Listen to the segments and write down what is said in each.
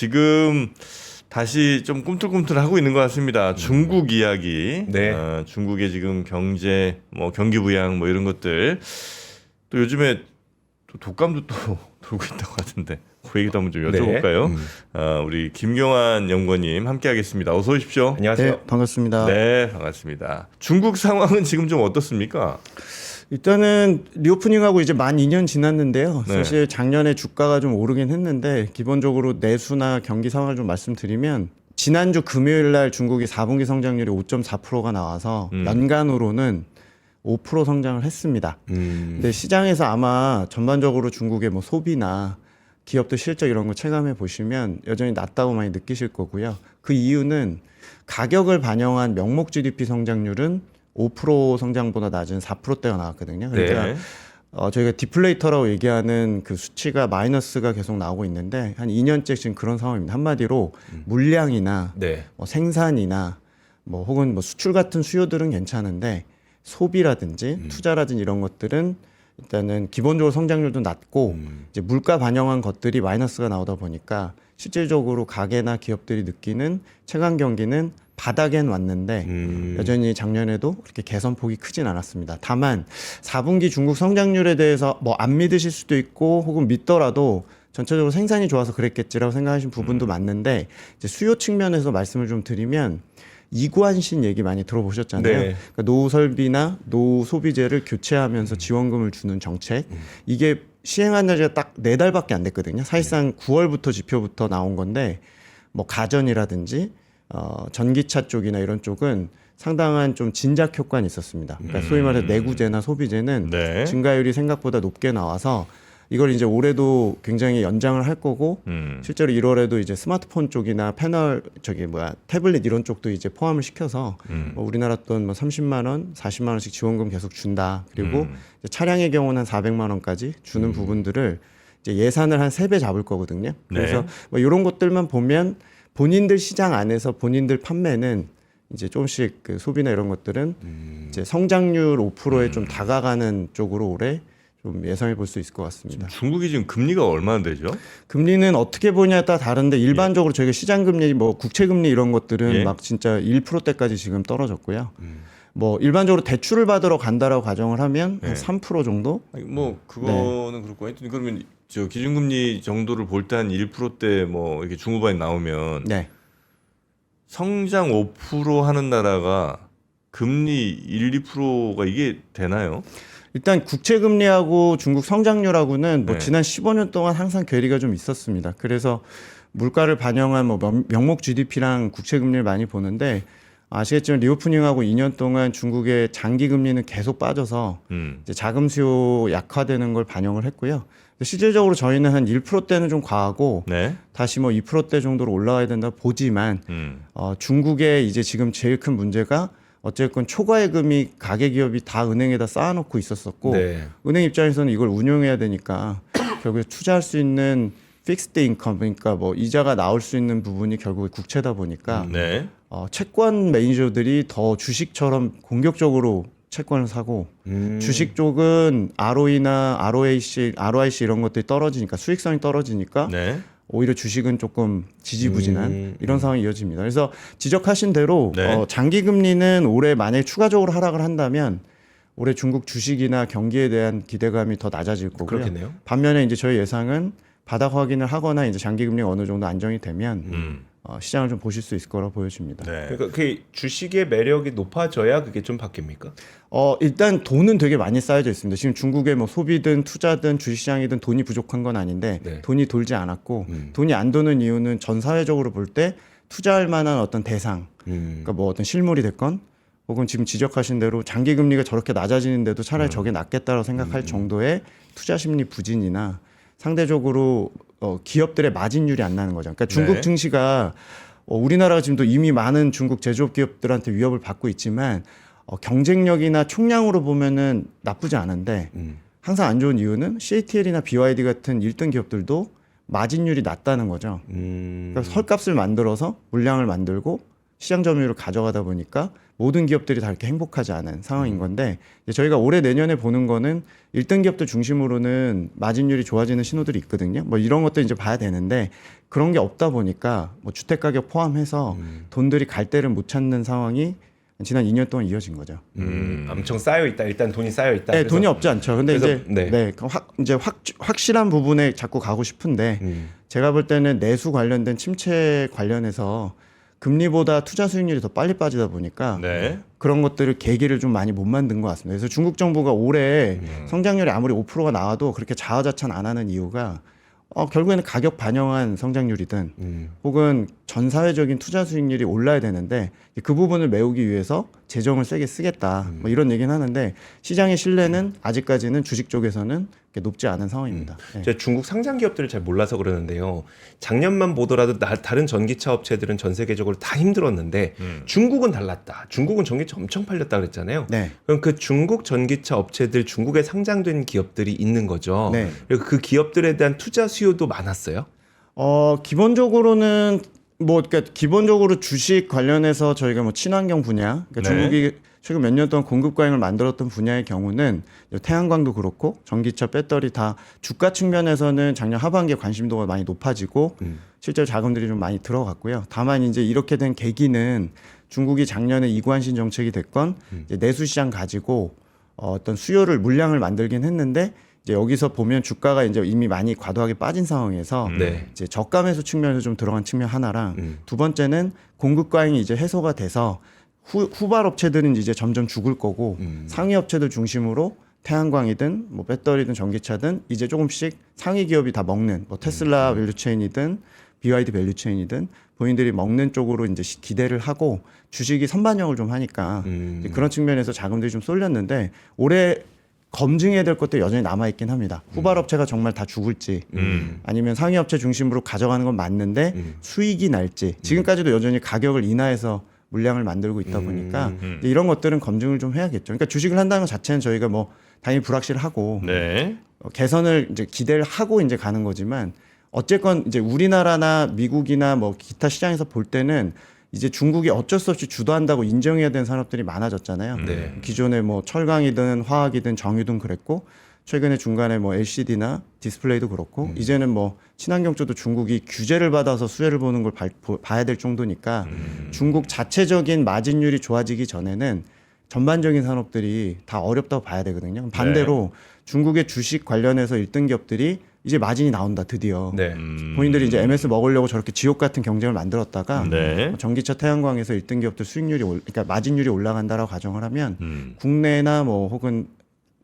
지금 다시 좀 꿈틀꿈틀하고 있는 것 같습니다. 중국 이야기, 네. 중국의 지금 경제, 뭐 경기 부양, 뭐 이런 것들. 또 요즘에 또 독감도 또 돌고 있다고 하던데 그 얘기도 한번 좀 여쭤볼까요? 네. 우리 김경환 연구원님 함께하겠습니다. 어서 오십시오. 안녕하세요. 네, 반갑습니다. 네, 반갑습니다. 중국 상황은 지금 좀 어떻습니까? 일단은 리오프닝하고 이제 만 2년 지났는데요. 네. 사실 작년에 주가가 좀 오르긴 했는데 기본적으로 내수나 경기 상황을 좀 말씀드리면 지난주 금요일 날 중국이 4분기 성장률이 5.4%가 나와서 연간으로는 5% 성장을 했습니다. 근데 시장에서 아마 전반적으로 중국의 뭐 소비나 기업들 실적 이런 거 체감해 보시면 여전히 낮다고 많이 느끼실 거고요. 그 이유는 가격을 반영한 명목 GDP 성장률은 5% 성장보다 낮은 4%대가 나왔거든요. 그러니까 네. 저희가 디플레이터라고 얘기하는 그 수치가 마이너스가 계속 나오고 있는데 한 2년째 지금 그런 상황입니다. 한마디로 물량이나 네. 뭐 생산이나 뭐 혹은 뭐 수출 같은 수요들은 괜찮은데 소비라든지 투자라든지 이런 것들은 일단은 기본적으로 성장률도 낮고 이제 물가 반영한 것들이 마이너스가 나오다 보니까 실질적으로 가게나 기업들이 느끼는 체감 경기는 바닥엔 왔는데 여전히 작년에도 그렇게 개선폭이 크진 않았습니다. 다만 4분기 중국 성장률에 대해서 뭐 안 믿으실 수도 있고 혹은 믿더라도 전체적으로 생산이 좋아서 그랬겠지라고 생각하시는 부분도 맞는데 이제 수요 측면에서 말씀을 좀 드리면 이관신 얘기 많이 들어보셨잖아요. 네. 그러니까 노설비나 노소비재를 교체하면서 지원금을 주는 정책. 이게 시행한 지가 딱 4달밖에 안 됐거든요. 사실상 9월부터 지표부터 나온 건데 뭐 가전이라든지 전기차 쪽이나 이런 쪽은 상당한 좀 진작 효과는 있었습니다. 그러니까 소위 말해서 내구재나 소비재는 네. 증가율이 생각보다 높게 나와서 이걸 이제 올해도 굉장히 연장을 할 거고 실제로 1월에도 이제 스마트폰 쪽이나 패널 태블릿 이런 쪽도 이제 포함을 시켜서 뭐 우리나라 돈 뭐 30만 원, 40만 원씩 지원금 계속 준다. 그리고 이제 차량의 경우는 한 400만 원까지 주는 부분들을 이제 예산을 한 3배 잡을 거거든요. 그래서 뭐 이런 것들만 보면 본인들 시장 안에서 본인들 판매는 이제 조금씩 그 소비나 이런 것들은 이제 성장률 5%에 좀 다가가는 쪽으로 올해 좀 예상해 볼 수 있을 것 같습니다. 중국이 지금 금리가 얼마나 되죠? 금리는 어떻게 보냐에 따라 다른데 일반적으로 저희가 시장 금리, 뭐 국채 금리 이런 것들은 예. 막 진짜 1%대까지 지금 떨어졌고요. 뭐 일반적으로 대출을 받으러 간다라고 가정을 하면 한 3% 정도? 아니, 뭐 그거는 그렇고 하여튼 그러면 저 기준금리 정도를 볼 때 한 1%대 뭐 이렇게 중후반에 나오면 네. 성장 5% 하는 나라가 금리 1, 2%가 이게 되나요? 일단 국채 금리하고 중국 성장률하고는 뭐 네. 지난 15년 동안 항상 괴리가 좀 있었습니다. 그래서 물가를 반영한 뭐 명목 GDP랑 국채 금리를 많이 보는데 아시겠지만 리오프닝하고 2년 동안 중국의 장기 금리는 계속 빠져서 이제 자금 수요 약화되는 걸 반영을 했고요. 실질적으로 저희는 한 1%대는 좀 과하고 네. 다시 뭐 2%대 정도로 올라가야 된다 보지만 중국의 이제 지금 제일 큰 문제가 어쨌건 초과예금이 가계 기업이 다 은행에다 쌓아놓고 있었었고 네. 은행 입장에서는 이걸 운용해야 되니까 결국에 투자할 수 있는 픽스드 인컴 그러니까 뭐 이자가 나올 수 있는 부분이 결국에 국채다 보니까 네. 채권 매니저들이 더 주식처럼 공격적으로 채권을 사고 주식 쪽은 ROE나 ROIC 이런 것들이 떨어지니까 수익성이 떨어지니까 네. 오히려 주식은 조금 지지부진한 이런 상황이 이어집니다. 그래서 지적하신 대로 네. 장기 금리는 올해 만약에 추가적으로 하락을 한다면 올해 중국 주식이나 경기에 대한 기대감이 더 낮아질 거고요. 그렇겠네요. 반면에 이제 저희 예상은 바닥 확인을 하거나 이제 장기 금리가 어느 정도 안정이 되면 시장을 좀 보실 수 있을 거라고 보여집니다. 네. 그러니까 그 주식의 매력이 높아져야 그게 좀 바뀝니까? 일단 돈은 되게 많이 쌓여져 있습니다. 지금 중국의 뭐 소비든 투자든 주식시장이든 돈이 부족한 건 아닌데 네. 돈이 돌지 않았고 돈이 안 도는 이유는 전 사회적으로 볼 때 투자할 만한 어떤 대상, 그러니까 뭐 어떤 실물이 됐건 혹은 지금 지적하신 대로 장기 금리가 저렇게 낮아지는데도 차라리 저게 낫겠다라고 생각할 정도의 투자 심리 부진이나 상대적으로 기업들의 마진율이 안 나는 거죠. 그러니까 중국 네. 증시가 우리나라가 지금도 이미 많은 중국 제조업 기업들한테 위협을 받고 있지만 경쟁력이나 총량으로 보면은 나쁘지 않은데 항상 안 좋은 이유는 CATL이나 BYD 같은 1등 기업들도 마진율이 낮다는 거죠. 그러니까 헐값을 만들어서 물량을 만들고 시장 점유율을 가져가다 보니까 모든 기업들이 다 이렇게 행복하지 않은 상황인 건데 이제 저희가 올해 내년에 보는 거는 1등 기업들 중심으로는 마진율이 좋아지는 신호들이 있거든요. 뭐 이런 것도 이제 봐야 되는데 그런 게 없다 보니까 뭐 주택 가격 포함해서 돈들이 갈 데를 못 찾는 상황이 지난 2년 동안 이어진 거죠. 엄청 쌓여 있다. 일단 돈이 쌓여 있다. 네, 돈이 없지 않죠. 근데 그래서- 이제 이제 확실한 부분에 자꾸 가고 싶은데 제가 볼 때는 내수 관련된 침체 관련해서 금리보다 투자 수익률이 더 빨리 빠지다 보니까 네. 그런 것들을 계기를 좀 많이 못 만든 것 같습니다. 그래서 중국 정부가 올해 성장률이 아무리 5%가 나와도 그렇게 자화자찬 안 하는 이유가 결국에는 가격 반영한 성장률이든 혹은 전 사회적인 투자 수익률이 올라야 되는데 그 부분을 메우기 위해서 재정을 세게 쓰겠다 뭐 이런 얘기는 하는데 시장의 신뢰는 아직까지는 주식 쪽에서는 그렇게 높지 않은 상황입니다. 네. 제가 중국 상장 기업들을 잘 몰라서 그러는데요. 작년만 보더라도 다른 전기차 업체들은 전 세계적으로 다 힘들었는데 중국은 달랐다. 중국은 전기차 엄청 팔렸다 그랬잖아요. 네. 그럼 그 중국 전기차 업체들 중국에 상장된 기업들이 있는 거죠. 네. 그리고 그 기업들에 대한 투자 수요도 많았어요. 기본적으로는 그러니까 기본적으로 주식 관련해서 저희가 뭐 친환경 분야, 그러니까 네. 중국이 최근 몇 년 동안 공급 과잉을 만들었던 분야의 경우는 태양광도 그렇고 전기차, 배터리 다 주가 측면에서는 작년 하반기에 관심도가 많이 높아지고 실제로 자금들이 좀 많이 들어갔고요. 다만 이제 이렇게 된 계기는 중국이 작년에 이관신 정책이 됐건 이제 내수 시장 가지고 어떤 수요를 물량을 만들긴 했는데 이제 여기서 보면 주가가 이제 이미 많이 과도하게 빠진 상황에서 네. 이제 저가 매수 측면에서 좀 들어간 측면 하나랑 두 번째는 공급 과잉이 이제 해소가 돼서 후발 업체들은 이제 점점 죽을 거고 상위 업체들 중심으로 태양광이든 뭐 배터리든 전기차든 이제 조금씩 상위 기업이 다 먹는 뭐 테슬라 밸류체인이든 BYD 밸류체인이든 본인들이 먹는 쪽으로 이제 기대를 하고 주식이 선반영을 좀 하니까 이제 그런 측면에서 자금들이 좀 쏠렸는데 올해 검증해야 될 것도 여전히 남아있긴 합니다. 후발업체가 정말 다 죽을지 아니면 상위업체 중심으로 가져가는 건 맞는데 수익이 날지 지금까지도 여전히 가격을 인하해서 물량을 만들고 있다 보니까 이제 이런 것들은 검증을 좀 해야겠죠. 그러니까 주식을 한다는 것 자체는 저희가 뭐 당연히 불확실하고 네. 개선을 이제 기대를 하고 이제 가는 거지만 어쨌건 이제 우리나라나 미국이나 뭐 기타 시장에서 볼 때는 이제 중국이 어쩔 수 없이 주도한다고 인정해야 되는 산업들이 많아졌잖아요. 네. 기존에 뭐 철강이든 화학이든 정유든 그랬고 최근에 중간에 뭐 LCD나 디스플레이도 그렇고 이제는 뭐 친환경 쪽도 중국이 규제를 받아서 수혜를 보는 걸 봐야 될 정도니까 중국 자체적인 마진율이 좋아지기 전에는 전반적인 산업들이 다 어렵다고 봐야 되거든요. 반대로 중국의 주식 관련해서 1등 기업들이 이제 마진이 나온다 드디어. 네. 본인들이 이제 MS 먹으려고 저렇게 지옥 같은 경쟁을 만들었다가 네. 전기차 태양광에서 1등 기업들 수익률이 그러니까 마진율이 올라간다라고 가정을 하면 음. 국내나 뭐 혹은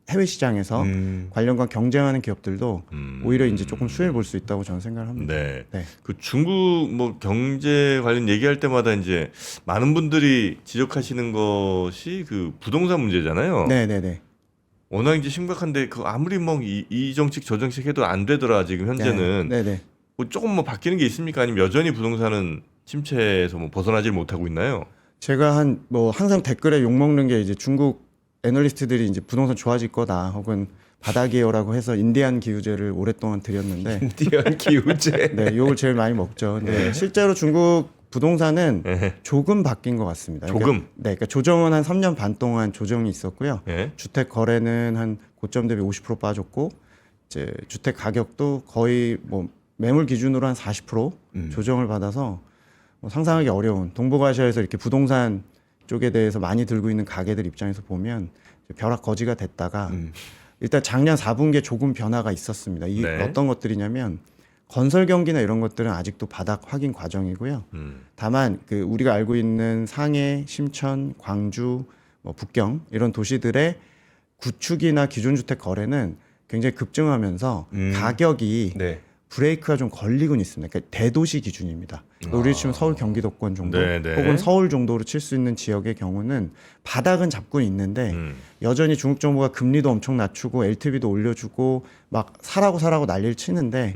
해외 시장에서 관련과 경쟁하는 기업들도 오히려 이제 조금 수혜를 볼 수 있다고 저는 생각을 합니다. 네. 네. 그 중국 뭐 경제 관련 얘기할 때마다 이제 많은 분들이 지적하시는 것이 그 부동산 문제잖아요. 네, 네, 네. 워낙 이제 심각한데 그 아무리 뭐 이 정책 저 정책 해도 안 되더라 지금 현재는 네, 네. 뭐 조금 뭐 바뀌는 게 있습니까? 아니면 여전히 부동산은 침체에서 뭐 벗어나질 못하고 있나요? 제가 뭐 항상 댓글에 욕 먹는 게 이제 중국 애널리스트들이 이제 부동산 좋아질 거다 혹은 바닥이에요라고 해서 인디안 기후제를 오랫동안 드렸는데 인디언 기후제. 네, 욕을 제일 많이 먹죠. 근데 실제로 중국 부동산은 조금 바뀐 것 같습니다. 조금? 그러니까, 네, 그러니까 조정은 한 3년 반 동안 조정이 있었고요. 예. 주택 거래는 한 고점 대비 50% 빠졌고 이제 주택 가격도 거의 뭐 매물 기준으로 한 40% 조정을 받아서 뭐 상상하기 어려운 동북아시아에서 이렇게 부동산 쪽에 대해서 많이 들고 있는 가게들 입장에서 보면 벼락 거지가 됐다가 일단 작년 4분기에 조금 변화가 있었습니다. 이 네. 어떤 것들이냐면 건설 경기나 이런 것들은 아직도 바닥 확인 과정이고요. 다만 그 우리가 알고 있는 상해, 심천, 광주, 뭐 북경 이런 도시들의 구축이나 기존 주택 거래는 굉장히 급증하면서 가격이 네. 브레이크가 좀 걸리곤 있습니다. 그러니까 대도시 기준입니다. 우리 지금 서울 경기도권 정도 네, 네. 혹은 서울 정도로 칠 수 있는 지역의 경우는 바닥은 잡고 있는데 여전히 중국 정부가 금리도 엄청 낮추고 LTV도 올려주고 막 사라고 난리를 치는데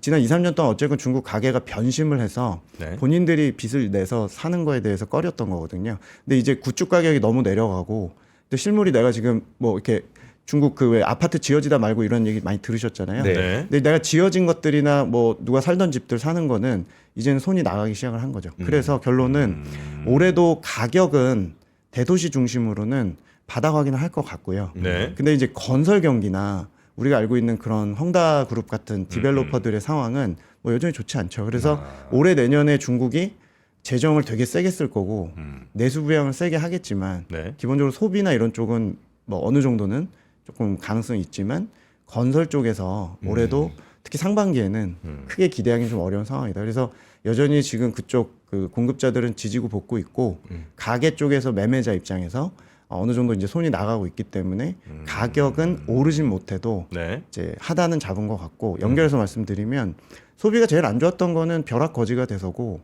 지난 2, 3년 동안 어쨌든 중국 가게가 변심을 해서 네. 본인들이 빚을 내서 사는 거에 대해서 꺼렸던 거거든요. 근데 이제 구축 가격이 너무 내려가고 또 실물이 내가 지금 뭐 이렇게 중국 그 왜 아파트 지어지다 말고 이런 얘기 많이 들으셨잖아요. 네. 네. 근데 내가 지어진 것들이나 뭐 누가 살던 집들 사는 거는 이제는 손이 나가기 시작을 한 거죠. 그래서 결론은 올해도 가격은 대도시 중심으로는 바닥 확인을 할 것 같고요. 네. 근데 이제 건설 경기나 우리가 알고 있는 그런 헝다 그룹 같은 디벨로퍼들의 상황은 뭐 여전히 좋지 않죠. 그래서 올해 내년에 중국이 재정을 되게 세게 쓸 거고 내수 부양을 세게 하겠지만 네. 기본적으로 소비나 이런 쪽은 뭐 어느 정도는 조금 가능성이 있지만 건설 쪽에서 올해도 특히 상반기에는 크게 기대하기 좀 어려운 상황이다. 그래서 여전히 지금 그쪽 그 공급자들은 지지고 볶고 있고 가게 쪽에서 매매자 입장에서 어느 정도 이제 손이 나가고 있기 때문에 가격은 오르진 못해도 네. 이제 하단은 잡은 것 같고 연결해서 말씀드리면 소비가 제일 안 좋았던 거는 벼락 거지가 돼서고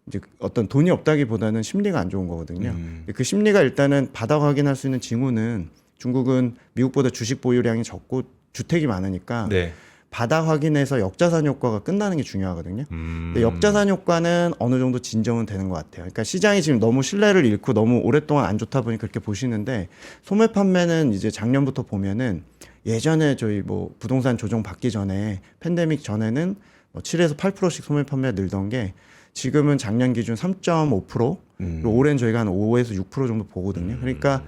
이제 어떤 돈이 없다기보다는 심리가 안 좋은 거거든요. 그 심리가 일단은 바닥 확인할 수 있는 징후는 중국은 미국보다 주식 보유량이 적고 주택이 많으니까 네. 바닥 확인해서 역자산 효과가 끝나는 게 중요하거든요. 근데 역자산 효과는 어느 정도 진정은 되는 것 같아요. 그러니까 시장이 지금 너무 신뢰를 잃고 너무 오랫동안 안 좋다 보니 그렇게 보시는데 소매 판매는 이제 작년부터 보면은 예전에 저희 뭐 부동산 조정 받기 전에 팬데믹 전에는 뭐 7에서 8%씩 소매 판매가 늘던 게 지금은 작년 기준 3.5%, 그리고 올해는 저희가 한 5에서 6% 정도 보거든요. 그러니까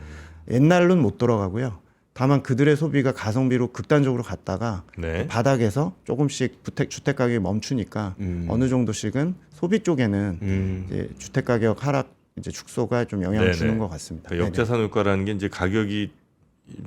옛날로는 못 돌아가고요. 다만 그들의 소비가 가성비로 극단적으로 갔다가 네. 바닥에서 조금씩 주택 가격이 멈추니까 어느 정도씩은 소비 쪽에는 이제 주택 가격 하락 이제 축소가 좀 영향을 네네. 주는 것 같습니다. 그러니까 역자산 효과라는 게 이제 가격이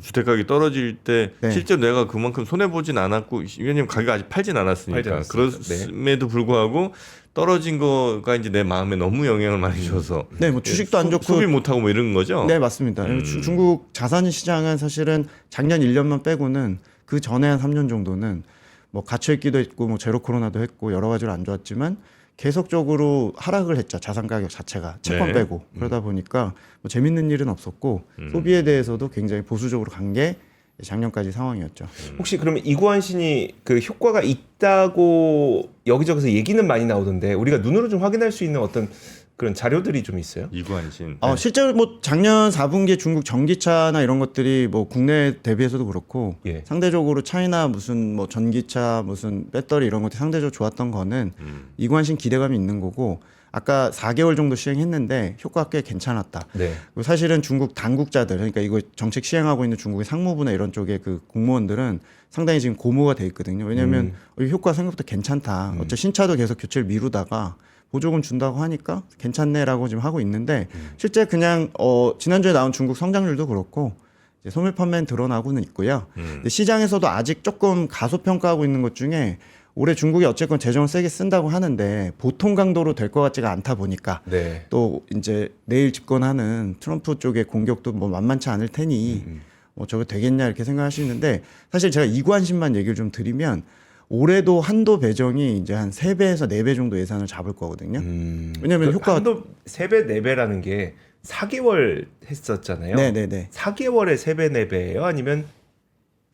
주택 가격이 떨어질 때 네. 실제로 내가 그만큼 손해 보진 않았고 왜냐면 가격 아직 팔진 않았으니까 않았으니까. 그럼에도 불구하고 떨어진 거가 이제 내 마음에 너무 영향을 많이 줘서 네, 뭐 주식도 안 좋고 소비 못 하고 뭐 이런 거죠. 네, 맞습니다. 중국 자산 시장은 사실은 작년 1년만 빼고는 그 전에 한 3년 정도는 뭐 갇혀 있기도 했고 뭐 제로 코로나도 했고 여러 가지로 안 좋았지만 계속적으로 하락을 했죠. 자산 가격 자체가 채권 네. 빼고 그러다 보니까 뭐 재밌는 일은 없었고 소비에 대해서도 굉장히 보수적으로 간 게 작년까지 상황이었죠. 혹시 그러면 이구안신이 그 효과가 있다고 여기저기서 얘기는 많이 나오던데 우리가 눈으로 좀 확인할 수 있는 어떤 그런 자료들이 좀 있어요? 이구안신. 실제로 뭐 작년 4분기에 중국 전기차나 이런 것들이 뭐 국내 대비해서도 그렇고 예. 상대적으로 차이나 무슨 뭐 전기차 무슨 배터리 이런 것들이 상대적으로 좋았던 거는 이관심 기대감이 있는 거고 아까 4개월 정도 시행했는데 효과가 꽤 괜찮았다. 네. 그리고 사실은 중국 당국자들 그러니까 이거 정책 시행하고 있는 중국의 상무부나 이런 쪽의 그 공무원들은 상당히 지금 고무가 돼 있거든요. 왜냐하면 이 효과 생각보다 괜찮다. 어차 신차도 계속 교체를 미루다가 보조금 준다고 하니까 괜찮네라고 지금 하고 있는데 실제 그냥 지난주에 나온 중국 성장률도 그렇고 이제 소매 판매는 드러나고는 있고요. 근데 시장에서도 아직 조금 가소평가하고 있는 것 중에 올해 중국이 어쨌건 재정을 세게 쓴다고 하는데 보통 강도로 될 것 같지가 않다 보니까 네. 또 이제 내일 집권하는 트럼프 쪽의 공격도 뭐 만만치 않을 테니 뭐 저거 되겠냐 이렇게 생각하시는데 사실 제가 이관심만 얘기를 좀 드리면 올해도 한도 배정이 이제 한 3배에서 4배 정도 예산을 잡을 거거든요. 왜냐하면 그 효과가 한도 3배, 4배라는 게 4개월 했었잖아요. 네네네. 4개월에 3배, 4배예요? 아니면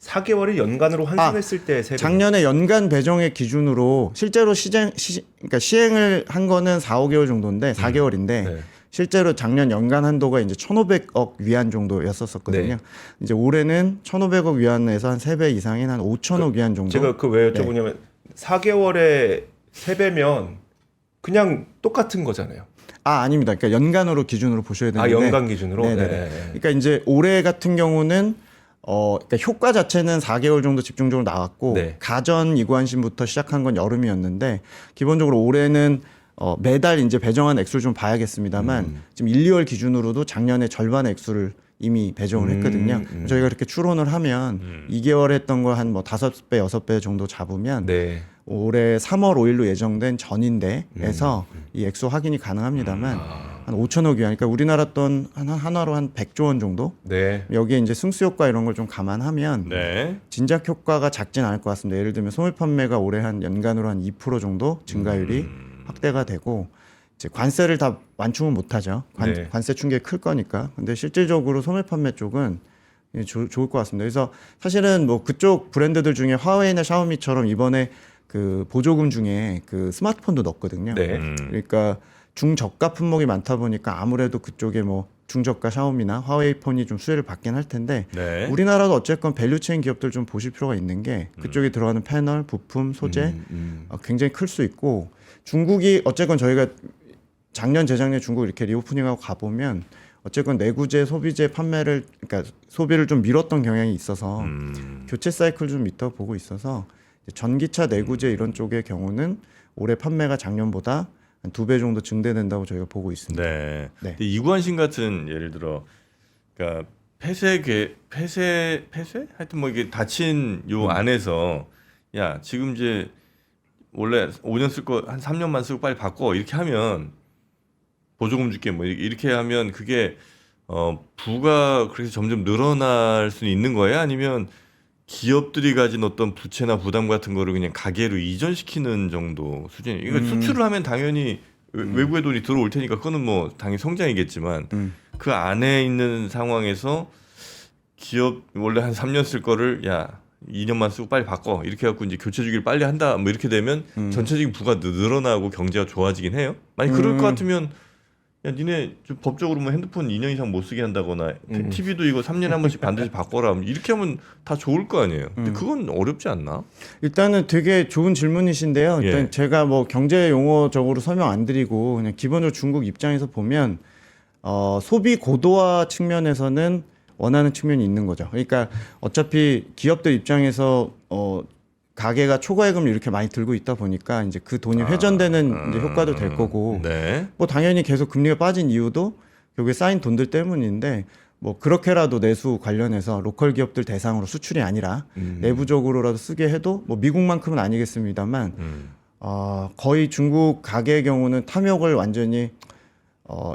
4개월을 연간으로 환산했을 때 3배? 작년에 연간 배정의 기준으로 실제로 그러니까 시행을 한 거는 4, 5개월 정도인데 4개월인데 네. 실제로 작년 연간 한도가 이제 1,500억 위안 정도였었거든요. 네. 이제 올해는 1,500억 위안에서 한 3배 이상인 한 5천억 위안 정도. 제가 그 왜 여쭤보냐면 4개월에 3배면 그냥 똑같은 거잖아요. 아닙니다. 그러니까 연간으로 기준으로 보셔야 되는데. 연간 기준으로? 네네네. 네. 그러니까 이제 올해 같은 경우는 그러니까 효과 자체는 4개월 정도 집중적으로 나왔고 네. 가전 이관심부터 시작한 건 여름이었는데 기본적으로 올해는 매달 이제 배정한 액수를 좀 봐야겠습니다만 지금 1, 2월 기준으로도 작년에 절반의 액수를 이미 배정을 했거든요. 저희가 이렇게 추론을 하면 2개월 했던 거 한 뭐 5배, 6배 정도 잡으면 네. 올해 3월 5일로 예정된 전인대에서 이 액수 확인이 가능합니다만 한 5천억 위안, 그러니까 우리나라 돈 한화로 한 100조 원 정도. 네. 여기에 이제 승수 효과 이런 걸 좀 감안하면 네. 진작 효과가 작진 않을 것 같습니다. 예를 들면 소매 판매가 올해 한 연간으로 한 2% 정도 증가율이 확대가 되고 이제 관세를 다 완충은 못하죠. 네. 관세 충격이 클 거니까. 근데 실질적으로 소매 판매 쪽은 좋을 것 같습니다. 그래서 사실은 뭐 그쪽 브랜드들 중에 화웨이나 샤오미처럼 이번에 그 보조금 중에 그 스마트폰도 넣었거든요. 네. 그러니까 중저가 품목이 많다 보니까 아무래도 그쪽에 뭐 중저가 샤오미나 화웨이 폰이 좀 수혜를 받긴 할 텐데 네. 우리나라도 어쨌건 밸류체인 기업들 좀 보실 필요가 있는 게 그쪽에 들어가는 패널, 부품, 소재 굉장히 클 수 있고 중국이 어쨌건 저희가 작년 재작년 중국 이렇게 리오프닝하고 가보면 어쨌건 내구재, 소비재 판매를 그러니까 소비를 좀 밀었던 경향이 있어서 교체 사이클 좀 있다고 보고 있어서 전기차, 내구재 이런 쪽의 경우는 올해 판매가 작년보다 한 2배 정도 증대된다고 저희가 보고 있습니다. 네. 네. 근데 이관신 같은 예를 들어, 그러니까 폐쇄 하여튼 뭐 이게 닫힌 요 안에서 야 지금 이제 원래 5년 쓸 거 한 3년만 쓰고 빨리 바꿔 이렇게 하면 보조금 줄게 뭐 이렇게 하면 그게 부가 그렇게 점점 늘어날 수는 있는 거예요? 아니면 기업들이 가진 어떤 부채나 부담 같은 거를 그냥 가계로 이전시키는 정도 수준이. 이거 수출을 하면 당연히 외국의 돈이 들어올 테니까 그거는 뭐 당연히 성장이겠지만 그 안에 있는 상황에서 기업 원래 한 3년 쓸 거를 야 2년만 쓰고 빨리 바꿔 이렇게 해갖고 이제 교체 주기를 빨리 한다 뭐 이렇게 되면 전체적인 부가 늘어나고 경제가 좋아지긴 해요. 만약 그럴 것 같으면 야 니네 좀 법적으로 뭐 핸드폰 2년 이상 못 쓰게 한다거나 TV도 이거 3년에 한 번씩 반드시 바꿔라 이렇게 하면 다 좋을 거 아니에요. 근데 그건 어렵지 않나? 일단은 되게 좋은 질문이신데요. 일단 예. 제가 뭐 경제 용어적으로 설명 안 드리고 그냥 기본적으로 중국 입장에서 보면 소비 고도화 측면에서는 원하는 측면이 있는 거죠. 그러니까 어차피 기업들 입장에서 가계가 초과예금을 이렇게 많이 들고 있다 보니까 이제 그 돈이 회전되는 이제 효과도 될 거고 네. 뭐 당연히 계속 금리가 빠진 이유도 결국에 쌓인 돈들 때문인데 뭐 그렇게라도 내수 관련해서 로컬 기업들 대상으로 수출이 아니라 내부적으로라도 쓰게 해도 뭐 미국만큼은 아니겠습니다만 거의 중국 가계의 경우는 탐욕을 완전히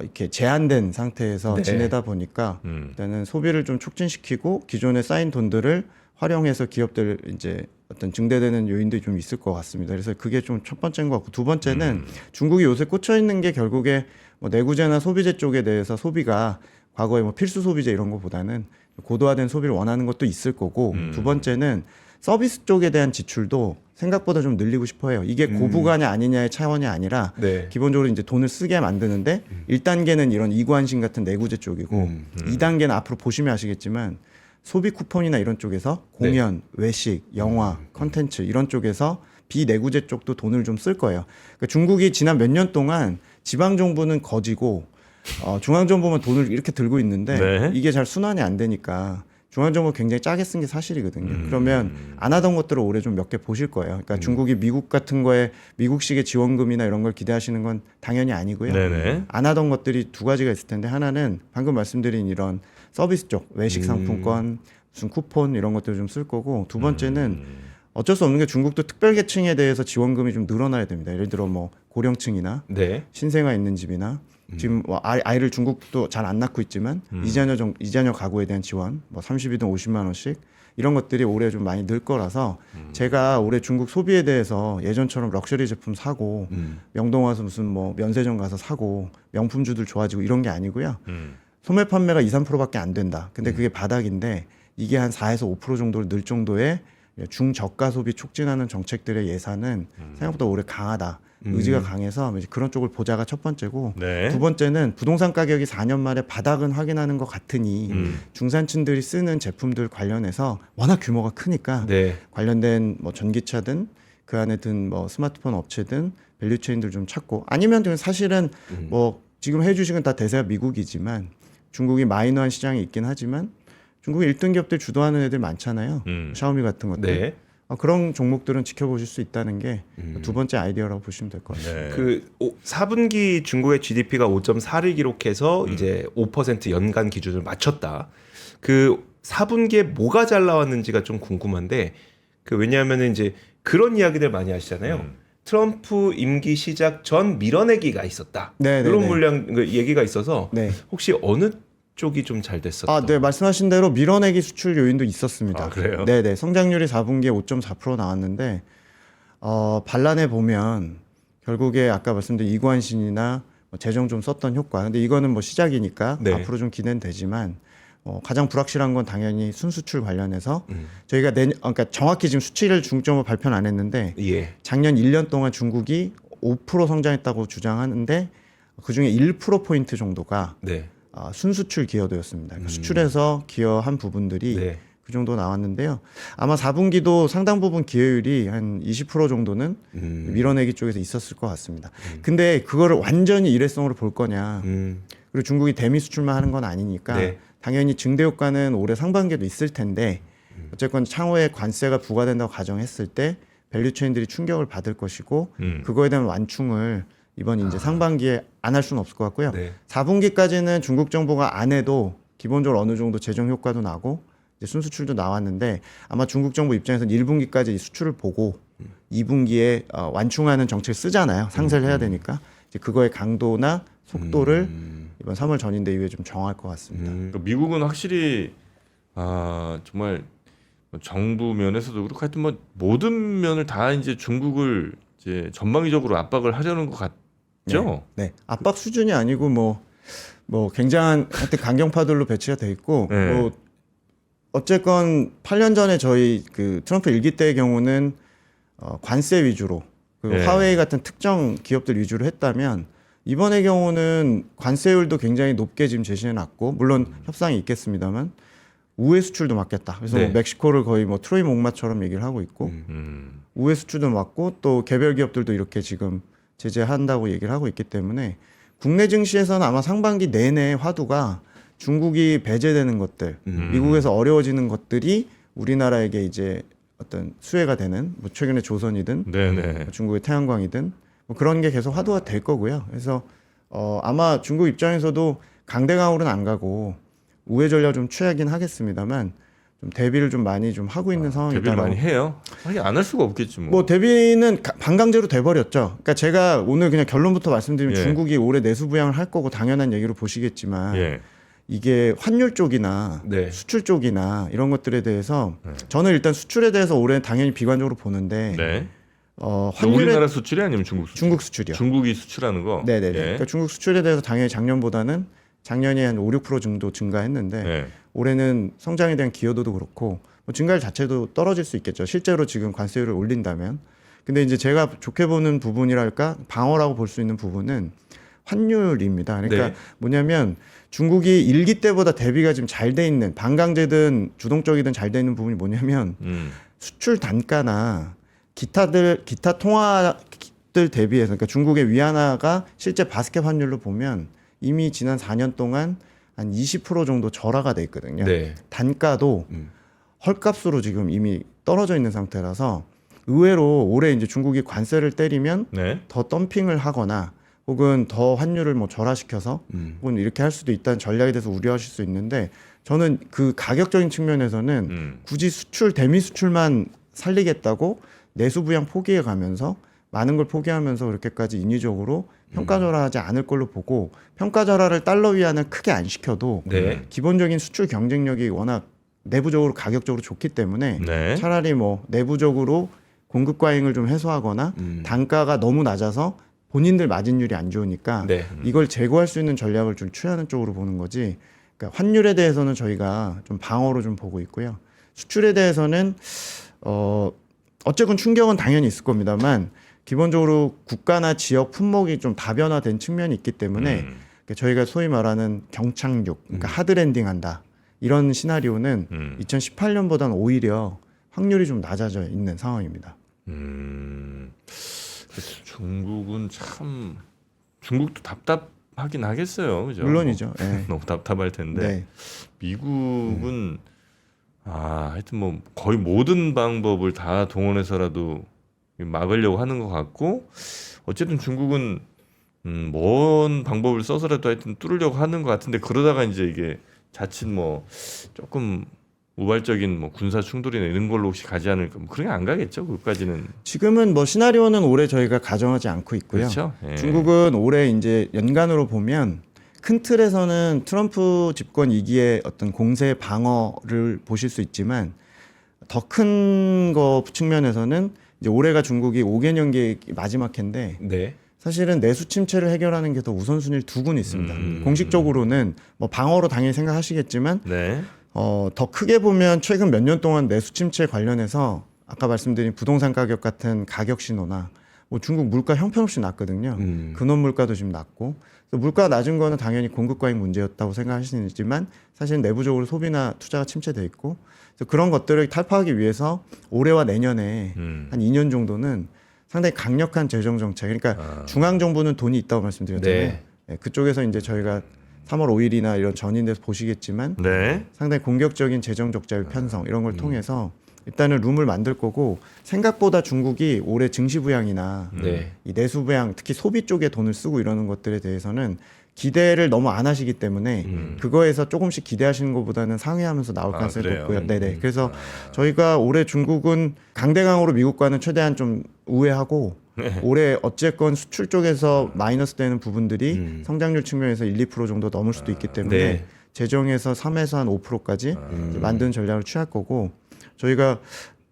이렇게 제한된 상태에서 네. 지내다 보니까 일단은 소비를 좀 촉진시키고 기존에 쌓인 돈들을 활용해서 기업들 이제 어떤 증대되는 요인들이 좀 있을 것 같습니다. 그래서 그게 좀 첫 번째인 것 같고 두 번째는 중국이 요새 꽂혀 있는 게 결국에 뭐 내구재나 소비재 쪽에 대해서 소비가 과거에 뭐 필수 소비재 이런 거보다는 고도화된 소비를 원하는 것도 있을 거고 두 번째는 서비스 쪽에 대한 지출도 생각보다 좀 늘리고 싶어해요. 이게 고부가냐 아니냐의 차원이 아니라 네. 기본적으로 이제 돈을 쓰게 만드는데 1단계는 이런 이관신 같은 내구재 쪽이고 2단계는 앞으로 보시면 아시겠지만 소비 쿠폰이나 이런 쪽에서 공연, 외식, 영화, 컨텐츠 이런 쪽에서 비내구재 쪽도 돈을 좀 쓸 거예요. 그러니까 중국이 지난 몇 년 동안 지방 정부는 거지고 중앙 정부만 돈을 이렇게 들고 있는데 네. 이게 잘 순환이 안 되니까 중앙 정부 굉장히 짜게 쓴 게 사실이거든요. 그러면 안 하던 것들을 올해 좀 몇 개 보실 거예요. 그러니까 중국이 미국 같은 거에 미국식의 지원금이나 이런 걸 기대하시는 건 당연히 아니고요. 네네. 안 하던 것들이 두 가지가 있을 텐데 하나는 방금 말씀드린 이런 서비스 쪽 외식 상품권, 무슨 쿠폰 이런 것들 좀 쓸 거고 두 번째는 어쩔 수 없는 게 중국도 특별계층에 대해서 지원금이 좀 늘어나야 됩니다. 예를 들어 뭐 고령층이나 네. 신생아 있는 집이나 지금 뭐 아이를 중국도 잘 안 낳고 있지만 이자녀 가구에 대한 지원 뭐 30이든 50만 원씩 이런 것들이 올해 좀 많이 늘 거라서 제가 올해 중국 소비에 대해서 예전처럼 럭셔리 제품 사고 명동 와서 무슨 뭐 면세점 가서 사고 명품주들 좋아지고 이런 게 아니고요. 소매 판매가 2, 3%밖에 안 된다. 근데 그게 바닥인데 이게 한 4에서 5% 정도를 늘 정도의 중저가 소비 촉진하는 정책들의 예산은 생각보다 올해 강하다. 의지가 강해서 이제 그런 쪽을 보자가 첫 번째고 네. 두 번째는 부동산 가격이 4년 만에 바닥은 확인하는 것 같으니 중산층들이 쓰는 제품들 관련해서 워낙 규모가 크니까 네. 관련된 뭐 전기차든 그 안에 든 뭐 스마트폰 업체든 밸류체인들 좀 찾고 아니면 사실은 뭐 지금 해주식은 다 대세가 미국이지만 중국이 마이너한 시장이 있긴 하지만 중국의 1등 기업들 주도하는 애들 많잖아요. 샤오미 같은 것들. 네. 그런 종목들은 지켜보실 수 있다는 게 두 번째 아이디어라고 보시면 될 것 같아요. 네. 그 4분기 중국의 GDP가 5.4를 기록해서 이제 5% 연간 기준을 맞췄다. 그 4분기에 뭐가 잘 나왔는지가 좀 궁금한데 그 왜냐하면은 이제 그런 이야기들 많이 하시잖아요. 트럼프 임기 시작 전 밀어내기가 있었다. 네, 이런 네, 네. 물량 얘기가 있어서 네. 혹시 어느 쪽이 좀 잘 됐었다. 네, 말씀하신 대로 밀어내기 수출 요인도 있었습니다. 아, 그래요? 네, 네. 성장률이 4분기에 5.4% 나왔는데 반란해 보면 결국에 아까 말씀드린 이관신이나 뭐 재정 좀 썼던 효과. 근데 이거는 뭐 시작이니까 네. 앞으로 좀 기대는 되지만 가장 불확실한 건 당연히 순수출 관련해서 저희가 그러니까 정확히 지금 수치를 중점으로 발표는 안 했는데 예. 작년 1년 동안 중국이 5% 성장했다고 주장하는데 그중에 1%포인트 정도가 네. 순수출 기여도였습니다. 그러니까 수출에서 기여한 부분들이 네. 그 정도 나왔는데요. 아마 4분기도 상당 부분 기여율이 한 20% 정도는 밀어내기 쪽에서 있었을 것 같습니다. 근데 그거를 완전히 일회성으로 볼 거냐? 그리고 중국이 대미 수출만 하는 건 아니니까 네. 당연히 증대 효과는 올해 상반기에도 있을 텐데 어쨌건 향후에 관세가 부과된다고 가정했을 때 밸류체인들이 충격을 받을 것이고 그거에 대한 완충을 이번 이제 상반기에 안 할 수는 없을 것 같고요. 네. 4분기까지는 중국 정부가 안 해도 기본적으로 어느 정도 재정 효과도 나고 이제 순수출도 나왔는데 아마 중국 정부 입장에서는 1분기까지 수출을 보고 2분기에 완충하는 정책을 쓰잖아요. 상세를 해야 되니까 이제 그거의 강도나 속도를 이번 3월 전인대 이후에 좀 정할 것 같습니다. 그러니까 미국은 확실히 정말 정부 면에서도 그렇고 하여튼 뭐 모든 면을 다 이제 중국을 이제 전방위적으로 압박을 하려는 것 같죠. 네, 압박 수준이 아니고 뭐 굉장한 하여튼 강경파들로 배치가 돼 있고 네. 뭐 어쨌건 8년 전에 저희 그 트럼프 일기 때의 경우는 관세 위주로 그 네. 화웨이 같은 특정 기업들 위주로 했다면 이번의 경우는 관세율도 굉장히 높게 지금 제시해 놨고 물론 협상이 있겠습니다만 우회 수출도 막겠다. 그래서 네. 뭐 멕시코를 거의 뭐 트로이 목마처럼 얘기를 하고 있고 우회 수출도 막고 또 개별 기업들도 이렇게 지금 제재한다고 얘기를 하고 있기 때문에 국내 증시에서는 아마 상반기 내내 화두가 중국이 배제되는 것들, 미국에서 어려워지는 것들이 우리나라에게 이제 어떤 수혜가 되는 뭐 최근에 조선이든 네네. 중국의 태양광이든 뭐 그런 게 계속 화두가 될 거고요. 그래서 아마 중국 입장에서도 강대강으로는 안 가고 우회 전략 좀 취하긴 하겠습니다만 좀 대비를 좀 많이 좀 하고 있는 상황이다. 대비를 많이 해요. 하긴 안 할 수가 없겠지 뭐. 뭐 대비는 반강제로 돼버렸죠. 그러니까 제가 오늘 그냥 결론부터 말씀드리면 예. 중국이 올해 내수 부양을 할 거고 당연한 얘기로 보시겠지만 예. 이게 환율 쪽이나 네. 수출 쪽이나 이런 것들에 대해서 저는 일단 수출에 대해서 올해 당연히 비관적으로 보는데 네. 환율에 우리나라 수출이 아니면 중국 수출? 중국 수출이요. 중국이 수출하는 거. 네네네. 예. 그러니까 중국 수출에 대해서 당연히 작년보다는 작년에 한 5, 6% 정도 증가했는데 예. 올해는 성장에 대한 기여도도 그렇고 뭐 증가율 자체도 떨어질 수 있겠죠. 실제로 지금 관세율을 올린다면. 근데 이제 제가 좋게 보는 부분이랄까 방어라고 볼 수 있는 부분은 환율입니다. 그러니까 네. 뭐냐면 중국이 일기 때보다 대비가 지금 잘 돼 있는 반강제든 주동적이든 잘 돼 있는 부분이 뭐냐면 수출 단가나 기타 통화들 대비해서 그러니까 중국의 위안화가 실제 바스켓 환율로 보면 이미 지난 4년 동안 한 20% 정도 절하가 돼 있거든요. 네. 단가도 헐값으로 지금 이미 떨어져 있는 상태라서 의외로 올해 이제 중국이 관세를 때리면 네. 더 덤핑을 하거나 혹은 더 환율을 뭐 절하시켜서 혹은 이렇게 할 수도 있다는 전략에 대해서 우려하실 수 있는데 저는 그 가격적인 측면에서는 굳이 수출 대미 수출만 살리겠다고 내수 부양 포기해 가면서 많은 걸 포기하면서 그렇게까지 인위적으로 평가절하하지 않을 걸로 보고 평가절하를 달러 위안을 크게 안 시켜도 네. 기본적인 수출 경쟁력이 워낙 내부적으로 가격적으로 좋기 때문에 네. 차라리 뭐 내부적으로 공급 과잉을 좀 해소하거나 단가가 너무 낮아서 본인들 마진율이 안 좋으니까 네. 이걸 제고할 수 있는 전략을 좀 취하는 쪽으로 보는 거지. 그러니까 환율에 대해서는 저희가 좀 방어로 좀 보고 있고요. 수출에 대해서는 어쨌건 충격은 당연히 있을 겁니다만 기본적으로 국가나 지역 품목이 좀 다변화된 측면이 있기 때문에 그러니까 저희가 소위 말하는 경착륙, 그러니까 하드랜딩한다 이런 시나리오는 2018년보다는 오히려 확률이 좀 낮아져 있는 상황입니다. 중국은 참 중국도 답답하긴 하겠어요, 그죠? 물론이죠. 예. 너무 답답할 텐데 네. 미국은 하여튼 뭐 거의 모든 방법을 다 동원해서라도 막으려고 하는 것 같고 어쨌든 중국은 뭔 방법을 써서라도 하여튼 뚫으려고 하는 것 같은데 그러다가 이제 이게 자칫 뭐 조금 우발적인 뭐 군사 충돌이나 이런 걸로 혹시 가지 않을까 뭐 그런 게 안 가겠죠 그까지는. 지금은 뭐 시나리오는 올해 저희가 가정하지 않고 있고요. 그렇죠. 예. 중국은 올해 이제 연간으로 보면 큰 틀에서는 트럼프 집권 2기의 어떤 공세 방어를 보실 수 있지만 더 큰 거 측면에서는 이제 올해가 중국이 5개년 계획 마지막 해인데 네. 사실은 내수 침체를 해결하는 게 더 우선순위를 두고는 있습니다. 공식적으로는 뭐 방어로 당연히 생각하시겠지만 네. 더 크게 보면 최근 몇 년 동안 내수 침체 관련해서 아까 말씀드린 부동산 가격 같은 가격 신호나 뭐 중국 물가 형편없이 낮거든요. 근원 물가도 지금 낮고 그래서 물가 낮은 거는 당연히 공급 과잉 문제였다고 생각하시지만 사실 내부적으로 소비나 투자가 침체돼 있고 그래서 그런 것들을 탈파하기 위해서 올해와 내년에 한 2년 정도는 상당히 강력한 재정 정책 그러니까 중앙 정부는 돈이 있다고 말씀드렸잖아요. 네. 네, 그쪽에서 이제 저희가 3월 5일이나 이런 전인데서 보시겠지만 네. 상당히 공격적인 재정 적자율 편성 이런 걸 통해서 일단은 룸을 만들 거고 생각보다 중국이 올해 증시 부양이나 네. 이 내수 부양 특히 소비 쪽에 돈을 쓰고 이러는 것들에 대해서는 기대를 너무 안 하시기 때문에 그거에서 조금씩 기대하시는 것보다는 상회하면서 나올 가능성이 그래요? 높고요. 네네. 그래서 저희가 올해 중국은 강대강으로 미국과는 최대한 좀 우회하고 올해 어쨌건 수출 쪽에서 마이너스 되는 부분들이 성장률 측면에서 1, 2% 정도 넘을 수도 있기 때문에 네. 재정에서 3에서 한 5%까지 만드는 전략을 취할 거고 저희가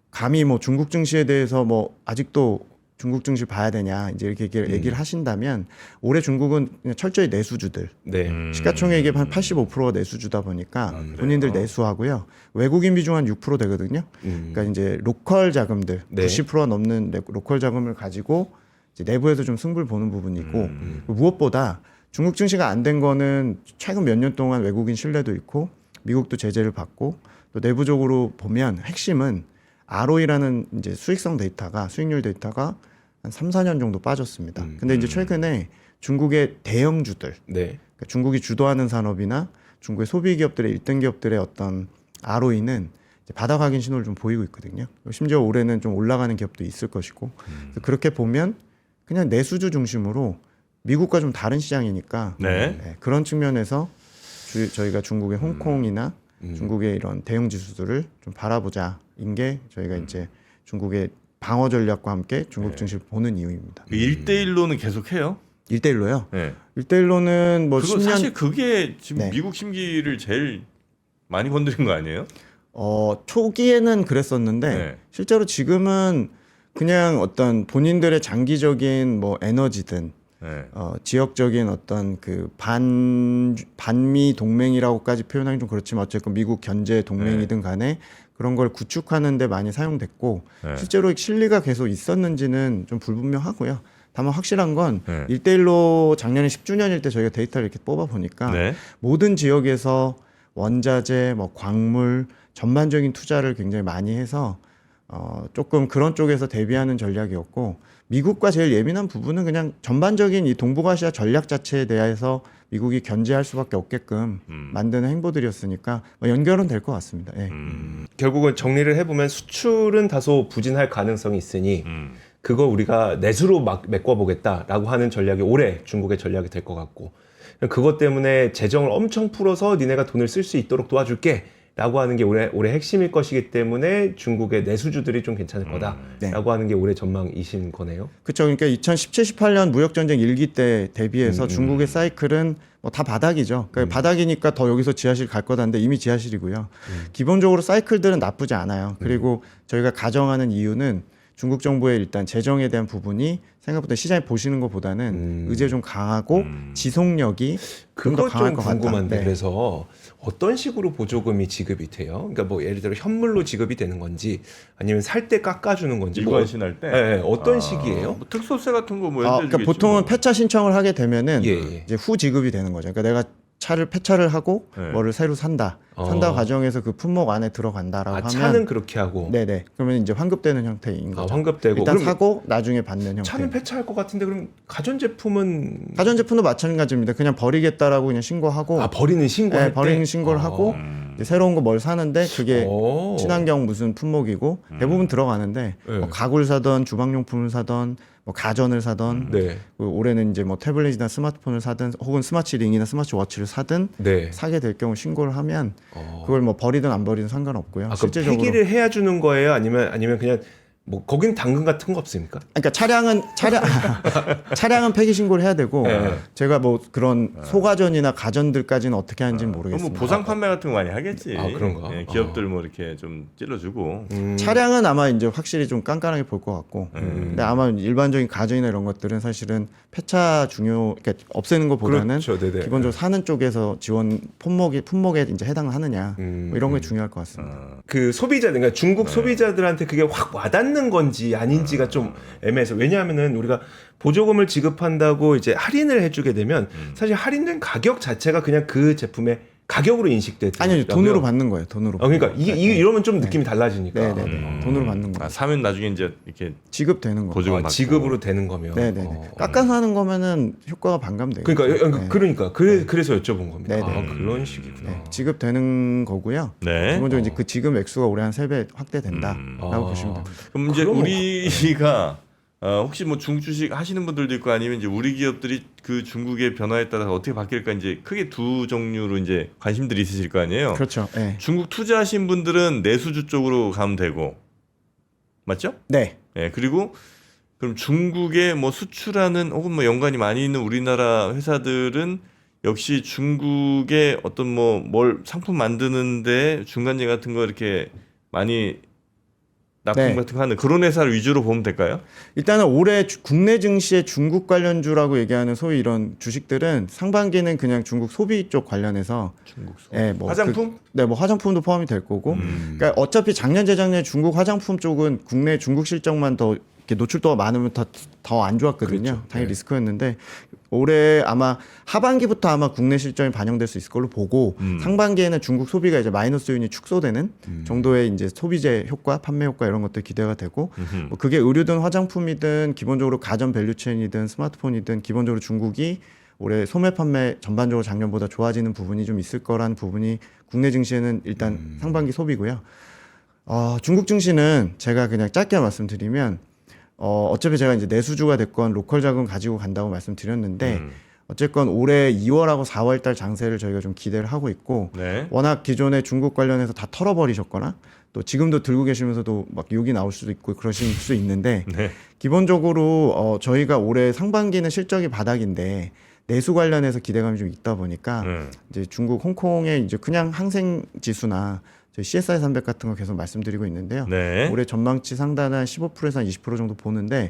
감히 뭐 중국 증시에 대해서 뭐 아직도 중국 증시 봐야 되냐 이제 이렇게 얘기를 하신다면 올해 중국은 그냥 철저히 내수주들 네. 시가총액의 한 85%가 내수주다 보니까 본인들 내수하고요 외국인 비중 한 6% 되거든요. 그러니까 이제 로컬 자금들 네. 90%가 넘는 로컬 자금을 가지고 이제 내부에서 좀 승부를 보는 부분이고 무엇보다 중국 증시가 안 된 거는 최근 몇 년 동안 외국인 신뢰도 있고 미국도 제재를 받고 또 내부적으로 보면 핵심은 ROE라는 이제 수익성 데이터가 수익률 데이터가 한 3, 4년 정도 빠졌습니다. 근데 이제 최근에 중국의 대형주들, 네. 그러니까 중국이 주도하는 산업이나 중국의 소비 기업들의 1등 기업들의 어떤 ROE는 이제 바닥 확인 신호를 좀 보이고 있거든요. 심지어 올해는 좀 올라가는 기업도 있을 것이고 그래서 그렇게 보면 그냥 내수주 중심으로 미국과 좀 다른 시장이니까 네. 그런 측면에서 저희가 중국의 홍콩이나 중국의 이런 대형 지수들을 좀 바라보자인 게 저희가 이제 중국의 방어 전략과 함께 중국 증시를 보는 이유입니다. 1대1로는 계속해요. 1대1로요. 네. 1대1로는 뭐 그거 10년 사실 그게 지금 네. 미국 심기를 제일 많이 건드린 거 아니에요? 초기에는 그랬었는데 네. 실제로 지금은 그냥 어떤 본인들의 장기적인 뭐 에너지든 네. 지역적인 어떤 그 반미 동맹이라고까지 표현하기 좀 그렇지만 어쨌건 미국 견제 동맹이든 간에 그런 걸 구축하는 데 많이 사용됐고 네. 실제로 실리가 계속 있었는지는 좀 불분명하고요. 다만 확실한 건 네. 1대1로 작년에 10주년일 때 저희가 데이터를 이렇게 뽑아 보니까 네. 모든 지역에서 원자재, 뭐 광물 전반적인 투자를 굉장히 많이 해서 조금 그런 쪽에서 대비하는 전략이었고 미국과 제일 예민한 부분은 그냥 전반적인 이 동북아시아 전략 자체에 대해서 미국이 견제할 수밖에 없게끔 만드는 행보들이었으니까 뭐 연결은 될 것 같습니다. 예. 결국은 정리를 해보면 수출은 다소 부진할 가능성이 있으니 그거 우리가 내수로 막 메꿔보겠다라고 하는 전략이 올해 중국의 전략이 될 것 같고 그것 때문에 재정을 엄청 풀어서 니네가 돈을 쓸 수 있도록 도와줄게 라고 하는 게 올해 핵심일 것이기 때문에 중국의 내수주들이 좀 괜찮을 거다라고 하는 게 올해 전망이신 거네요. 그렇죠. 그러니까 2017, 18년 무역전쟁 1기 때 대비해서 중국의 사이클은 뭐 다 바닥이죠. 그러니까 바닥이니까 더 여기서 지하실 갈 거다는데 이미 지하실이고요. 기본적으로 사이클들은 나쁘지 않아요. 그리고 저희가 가정하는 이유는 중국 정부의 일단 재정에 대한 부분이 생각보다 시장에 보시는 것보다는 의제 좀 강하고 지속력이 좀 더 그거 강할 좀 것 같다. 궁금한데 네. 그래서 어떤 식으로 보조금이 지급이 돼요? 그러니까 뭐 예를 들어 현물로 지급이 되는 건지 아니면 살 때 깎아주는 건지 뭐 일관신할 때 어떤 식이에요? 뭐 특소세 같은 거뭐 그러니까 보통은 폐차 신청을 하게 되면은 예. 이제 후 지급이 되는 거죠. 그러니까 내가 차를 폐차를 하고 네. 뭐를 새로 산다 과정에서 그 품목 안에 들어간다라고 하면 차는 그렇게 하고 네네 그러면 이제 환급되는 형태인 거죠. 환급되고 일단 그럼 사고 나중에 받는 형태. 차는 폐차할 것 같은데 그럼 가전제품은 가전제품도 마찬가지입니다. 그냥 버리겠다라고 그냥 신고하고 버리는 신고할 네, 버리는 때? 신고를 하고 이제 새로운 거 뭘 사는데 그게 오. 친환경 무슨 품목이고 대부분 들어가는데 네. 뭐 가구를 사던 주방용품을 사던 뭐 가전을 사던 네. 그 올해는 이제 뭐 태블릿이나 스마트폰을 사든 혹은 스마트링이나 스마트워치를 사든 네. 사게 될 경우 신고를 하면 그걸 뭐 버리든 안 버리든 상관없고요. 그럼 실제적으로 폐기를 해야 주는 거예요? 아니면 그냥 뭐 거긴 당근 같은 거 없습니까? 그러니까 차량은 폐기 신고를 해야 되고 네. 제가 뭐 그런 소가전이나 가전들까지는 어떻게 하는지는 뭐 모르겠습니다. 보상 판매 같은 거 많이 하겠지. 그런가? 예, 기업들 뭐 이렇게 좀 찔러주고. 차량은 아마 이제 확실히 좀 깐깐하게 볼 것 같고 근데 아마 일반적인 가전이나 이런 것들은 사실은 폐차 그러니까 없애는 것보다는 그렇죠, 네네. 기본적으로 사는 쪽에서 지원 품목에 이제 해당하느냐 뭐 이런 게 중요할 것 같습니다. 그 소비자들, 그러니까 중국 소비자들한테 그게 확 와닿는 건지 아닌지가 좀 애매해서 왜냐하면은 우리가 보조금을 지급한다고 이제 할인을 해주게 되면 사실 할인된 가격 자체가 그냥 그 제품의 가격으로 인식되더라고요. 아니요, 돈으로 받는 거예요. 돈으로. 그러니까 이게 이러면 좀 느낌이 달라지니까. 네네. 돈으로 받는 거. 사면 나중에 이제 이렇게 지급되는 거. 보증을 받고. 지급으로 되는 거면. 네네. 깎아서 하는 거면은 효과가 반감돼요. 그러니까 그래서 여쭤본 겁니다. 네네. 그런 식이구나. 네, 지급되는 거고요. 네. 기본적으로 이제 그 지급 액수가 올해 한 3배 확대된다라고 보시면 됩니다. 그럼 이제 그럼 우리가 혹시 뭐 중국 주식 하시는 분들도 있고 아니면 이제 우리 기업들이 그 중국의 변화에 따라서 어떻게 바뀔까 이제 크게 두 종류로 이제 관심들이 있으실 거 아니에요. 그렇죠. 네. 중국 투자하신 분들은 내수주 쪽으로 가면 되고 맞죠? 네. 예, 그리고 그럼 중국에 뭐 수출하는 혹은 뭐 연관이 많이 있는 우리나라 회사들은 역시 중국의 어떤 뭐 뭘 상품 만드는데 중간재 같은 거 이렇게 많이 납품 네. 같은 거 하는 그런 회사를 위주로 보면 될까요? 일단은 올해 국내 증시의 중국 관련주라고 얘기하는 소위 이런 주식들은 상반기는 그냥 중국 소비 쪽 관련해서 중국 소. 네, 뭐 화장품? 네, 뭐 화장품도 포함이 될 거고. 그러니까 어차피 작년 재작년 중국 화장품 쪽은 국내 중국 실적만 더 이렇게 노출도가 많으면 더 안 좋았거든요. 그렇죠. 당연히 네. 리스크였는데 올해 아마 하반기부터 아마 국내 실적이 반영될 수 있을 걸로 보고 상반기에는 중국 소비가 이제 마이너스 요인이 축소되는 정도의 이제 소비재 효과, 판매 효과 이런 것들 기대가 되고 뭐 그게 의류든 화장품이든 기본적으로 가전 밸류체인이든 스마트폰이든 기본적으로 중국이 올해 소매 판매 전반적으로 작년보다 좋아지는 부분이 좀 있을 거라는 부분이 국내 증시에는 일단 상반기 소비고요. 중국 증시는 제가 그냥 짧게 말씀드리면 어차피 제가 이제 내수주가 됐건 로컬 자금 가지고 간다고 말씀드렸는데 어쨌건 올해 2월하고 4월달 장세를 저희가 좀 기대를 하고 있고 네. 워낙 기존에 중국 관련해서 다 털어버리셨거나 또 지금도 들고 계시면서도 막 욕이 나올 수도 있고 그러실 수 있는데 네. 기본적으로 저희가 올해 상반기는 실적이 바닥인데 내수 관련해서 기대감이 좀 있다 보니까 이제 중국 홍콩의 이제 그냥 항생 지수나 저희 CSI 300 같은 거 계속 말씀드리고 있는데요. 네. 올해 전망치 상단 한 15%에서 한 20% 정도 보는데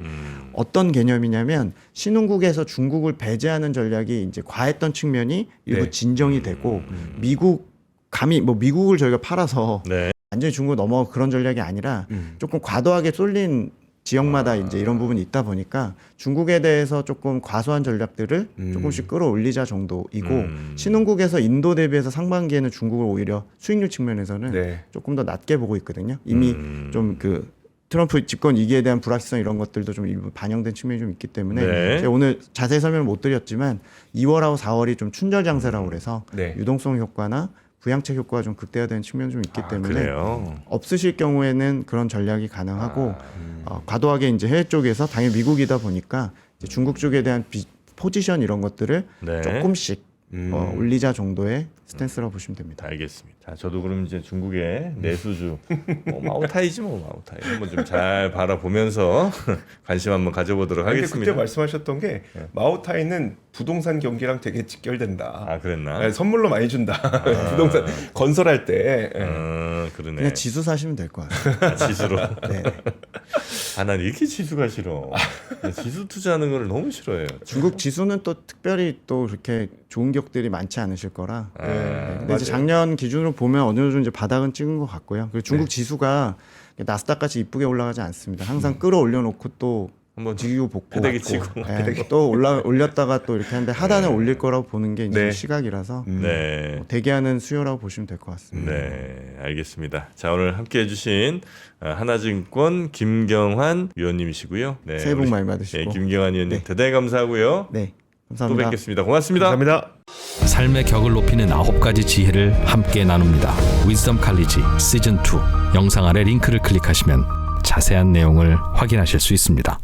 어떤 개념이냐면 신흥국에서 중국을 배제하는 전략이 이제 과했던 측면이 일부 네. 진정이 되고 미국을 저희가 팔아서 네. 완전히 중국 넘어 그런 전략이 아니라 조금 과도하게 쏠린 지역마다 이제 이런 부분이 있다 보니까 중국에 대해서 조금 과소한 전략들을 조금씩 끌어올리자 정도이고 신흥국에서 인도 대비해서 상반기에는 중국을 오히려 수익률 측면에서는 네. 조금 더 낮게 보고 있거든요. 이미 좀 그 트럼프 집권 위기에 대한 불확실성 이런 것들도 좀 일부 반영된 측면이 좀 있기 때문에 네. 제가 오늘 자세히 설명을 못 드렸지만 2월하고 4월이 좀 춘절 장세라고 그래서 네. 유동성 효과나 부양책 효과가 좀 극대화되는 측면이 좀 있기 때문에 그래요. 없으실 경우에는 그런 전략이 가능하고 과도하게 이제 해외 쪽에서 당연히 미국이다 보니까 이제 중국 쪽에 대한 포지션 이런 것들을 네. 조금씩 올리자 정도의 스탠스라고 보시면 됩니다. 알겠습니다. 자, 저도 그럼 이제 중국의 내수주 마오타이지 뭐 마오타이 한번 좀 잘 바라보면서 관심 한번 가져보도록 그때 하겠습니다. 말씀하셨던 게 마오타이는 부동산 경기랑 되게 직결된다. 아, 그랬나? 네, 선물로 많이 준다. 부동산 건설할 때. 그러네. 그냥 지수 사시면 될 것 같아요. 지수로. 네. 난 이렇게 지수가 싫어. 나 지수 투자하는 걸 너무 싫어해요. 중국 지수는 또 특별히 또 그렇게 좋은 격들이 많지 않으실 거라. 근데 이제 작년 기준으로 보면 어느 정도 이제 바닥은 찍은 것 같고요. 그리고 중국 지수가 나스닥 같이 이쁘게 올라가지 않습니다. 항상 끌어올려 놓고 또 한번 지기고 복구 패대기 받고, 치고. 또 올렸다가 또 이렇게 하는데 하단에 올릴 거라고 보는 게 이제 네. 시각이라서 네. 뭐 대기하는 수요라고 보시면 될 것 같습니다. 네, 알겠습니다. 자, 오늘 함께 해주신 하나증권 김경환 위원님이시고요. 네, 새해 복 우리- 많이 받으시고. 네, 김경환 위원님 네. 대단히 감사하고요. 네, 또 감사합니다. 뵙겠습니다. 고맙습니다. 감사합니다. 삶의 격을 높이는 9가지 지혜를 함께 나눕니다. 위즈덤 칼리지 시즌 2 영상 아래 링크를 클릭하시면 자세한 내용을 확인하실 수 있습니다.